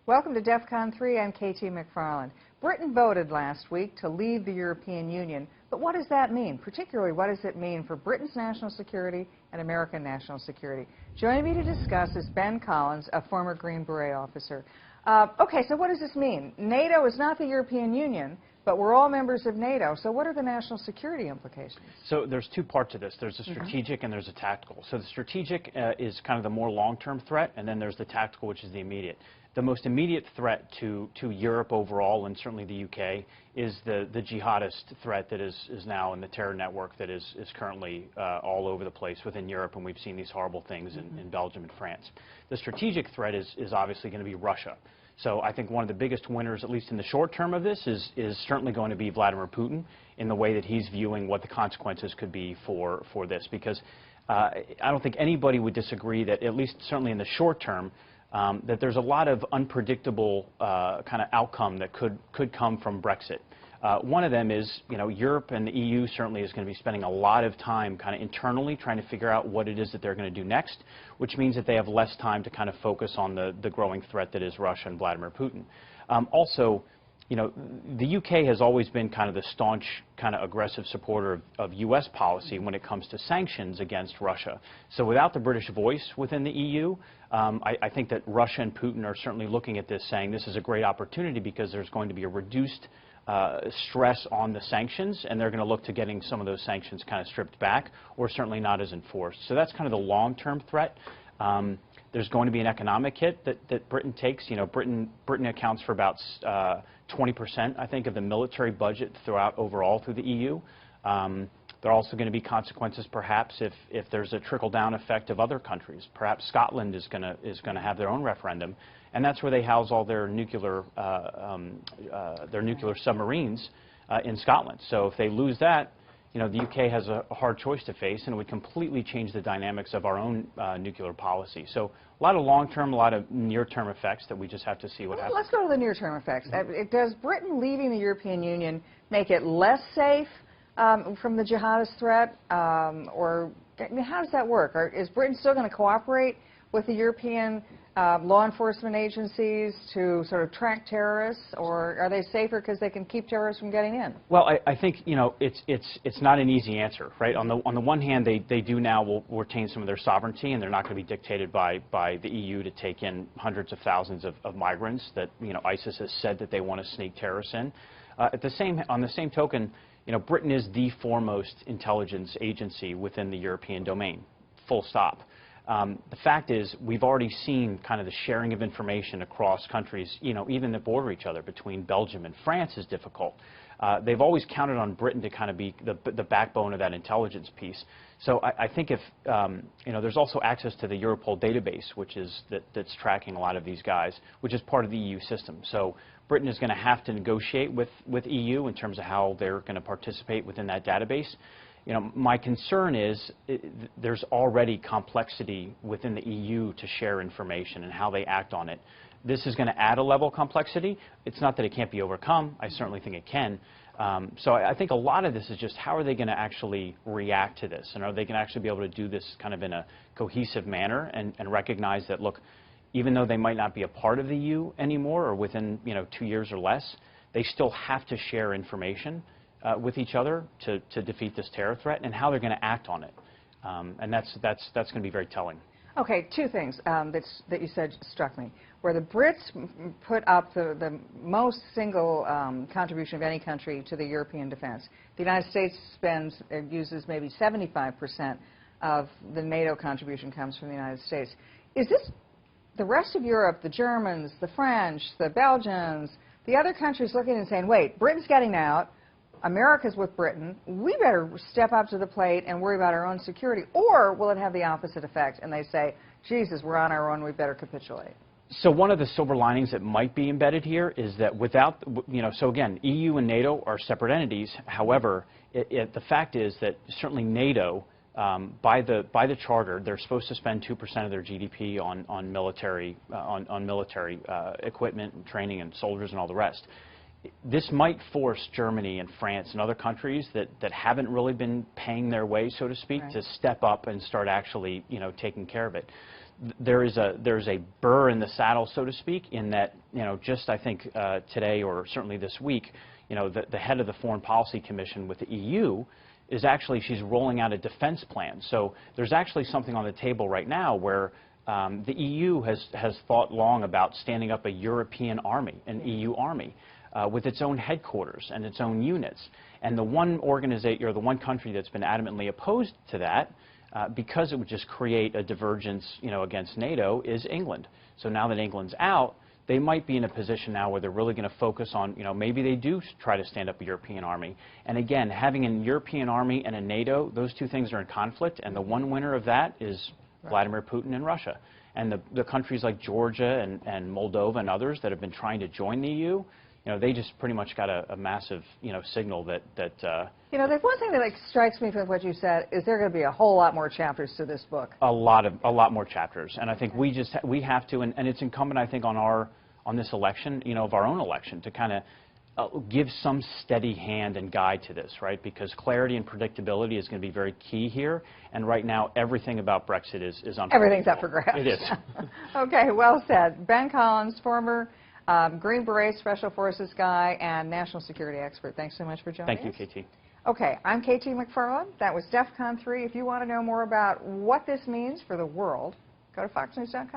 Welcome to DEF CON 3. I'm KT McFarland. Britain voted last week to leave the European Union, but what does that mean? Particularly, what does it mean for Britain's national security and American national security? Joining me to discuss is Ben Collins, a former Green Beret officer. Okay, so what does this mean? NATO is not the European Union, but we're all members of NATO. So what are the national security implications? So there's two parts to this. There's a strategic and there's a tactical. So the strategic is kind of the more long-term threat, and then there's the tactical, which is the immediate. The most immediate threat to Europe overall, and certainly the UK, is the jihadist threat that is now in the terror network that is currently all over the place within Europe, and we've seen these horrible things in Belgium and France. The strategic threat is obviously going to be Russia. So I think one of the biggest winners, at least in the short term of this, is certainly going to be Vladimir Putin in the way that he's viewing what the consequences could be for this. Because I don't think anybody would disagree that, at least certainly in the short term, that there's a lot of unpredictable kind of outcome that could come from Brexit. One of them is, Europe and the EU certainly is going to be spending a lot of time kind of internally trying to figure out what it is that they're going to do next, which means that they have less time to kind of focus on the growing threat that is Russia and Vladimir Putin. Also, the UK has always been kind of the staunch, kind of aggressive supporter of U.S. policy when it comes to sanctions against Russia. So without the British voice within the EU, I think that Russia and Putin are certainly looking at this saying this is a great opportunity because there's going to be a reduced stress on the sanctions, and they're going to look to getting some of those sanctions kind of stripped back or certainly not as enforced. So that's kind of the long-term threat. There's going to be an economic hit that Britain takes. Britain accounts for about 20%, I think, of the military budget overall through the EU. There are also going to be consequences, perhaps, if there's a trickle-down effect of other countries. Perhaps Scotland is going to have their own referendum, and that's where they house all their nuclear submarines in Scotland. So if they lose that, the UK has a hard choice to face, and it would completely change the dynamics of our own nuclear policy. So a lot of long-term, a lot of near-term effects that we just have to see what happens. Let's go to the near-term effects. Does Britain leaving the European Union make it less safe from the jihadist threat, or how does that work? Is Britain still going to cooperate with the European law enforcement agencies to sort of track terrorists, or are they safer because they can keep terrorists from getting in? Well, I think it's not an easy answer, right? On the one hand, they do now will retain some of their sovereignty, and they're not going to be dictated by the EU to take in hundreds of thousands of migrants that ISIS has said that they want to sneak terrorists in. On the same token, Britain is the foremost intelligence agency within the European domain, full stop. The fact is, we've already seen kind of the sharing of information across countries, even that border each other between Belgium and France is difficult. They've always counted on Britain to kind of be the backbone of that intelligence piece. So I think if, there's also access to the Europol database, that's tracking a lot of these guys, which is part of the EU system. So Britain is going to have to negotiate with EU in terms of how they're going to participate within that database. My concern is there's already complexity within the EU to share information and how they act on it. This is going to add a level of complexity. It's not that it can't be overcome. I certainly think it can. So I think a lot of this is just how are they going to actually react to this, and are they going to actually be able to do this kind of in a cohesive manner and recognize that, look, even though they might not be a part of the EU anymore or within 2 years or less, they still have to share information with each other to defeat this terror threat, and how they're going to act on it. And that's going to be very telling. Okay, two things that you said struck me. Where the Brits put up the most single contribution of any country to the European defense. The United States uses maybe 75% of the NATO contribution comes from the United States. Is this the rest of Europe, the Germans, the French, the Belgians, the other countries looking and saying, wait, Britain's getting out, America's with Britain, we better step up to the plate and worry about our own security? Or will it have the opposite effect and they say, Jesus, we're on our own, we better capitulate? So one of the silver linings that might be embedded here is that without, so again, EU and NATO are separate entities. However, the fact is that certainly NATO, by the charter, they're supposed to spend 2% of their GDP on military equipment and training and soldiers and all the rest. This might force Germany and France and other countries that haven't really been paying their way, so to speak, to step up and start actually, taking care of it. there's a burr in the saddle, so to speak, in that, just I think today or certainly this week, the head of the Foreign Policy Commission with the EU is actually, she's rolling out a defense plan. So there's actually something on the table right now where the EU has thought long about standing up a European army, an EU army, with its own headquarters and its own units. And the one organization, or the one country that's been adamantly opposed to that, because it would just create a divergence, against NATO, is England. So now that England's out, they might be in a position now where they're really going to focus on, maybe they do try to stand up a European army. And again, having a European army and a NATO, those two things are in conflict, and the one winner of that is Vladimir Putin and Russia. And the countries like Georgia and Moldova and others that have been trying to join the EU, they just pretty much got a massive, signal that. There's one thing that strikes me from what you said is there are going to be a whole lot more chapters to this book. A lot more chapters, and I think we have to, and it's incumbent, I think, on this election, of our own election, to kind of give some steady hand and guide to this, right? Because clarity and predictability is going to be very key here, and right now everything about Brexit is unpredictable. Everything's up for grabs. It is. Okay, well said. Ben Collins, former Green Beret Special Forces guy and national security expert. Thanks so much for joining us. Thank you, KT. Okay, I'm KT McFarland. That was DEF CON 3. If you want to know more about what this means for the world, go to foxnews.com.